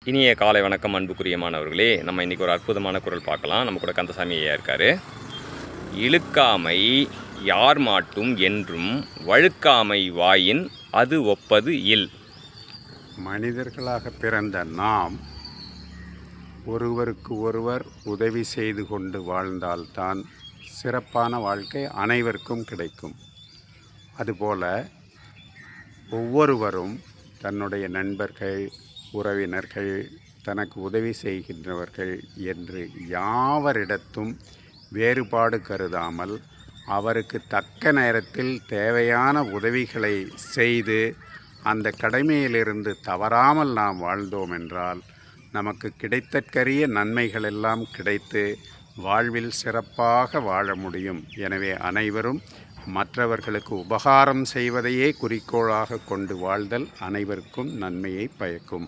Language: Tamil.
இனிய காலை வணக்கம் அன்புக்குரிய மாணவர்களே. நம்ம இன்றைக்கி ஒரு அற்புதமான குறள் பார்க்கலாம். நம்ம கூட கந்தசாமி ஐயா இருக்கார். இழுக்காமை யார் மாட்டும் என்றும் வழுக்காமை வாயின் அது ஒப்பது இல். மனிதர்களாக பிறந்த நாம் ஒருவருக்கு ஒருவர் உதவி செய்து கொண்டு வாழ்ந்தால்தான் சிறப்பான வாழ்க்கை அனைவருக்கும் கிடைக்கும். அதுபோல ஒவ்வொருவரும் தன்னுடைய நண்பர்கள், உறவினர்கள், தனக்கு உதவி செய்கின்றவர்கள் என்று யாவரிடத்தும் வேறுபாடு கருதாமல் அவருக்கு தக்க நேரத்தில் தேவையான உதவிகளை செய்து அந்த கடமையிலிருந்து தவறாமல் நாம் வாழ்ந்தோம் என்றால் நமக்கு கிடைத்தற்கரிய நன்மைகளெல்லாம் கிடைத்து வாழ்வில் சிறப்பாக வாழ முடியும். எனவே அனைவரும் மற்றவர்களுக்கு உபகாரம் செய்வதையே குறிக்கோளாக கொண்டு வாழ்தல் அனைவருக்கும் நன்மையை பயக்கும்.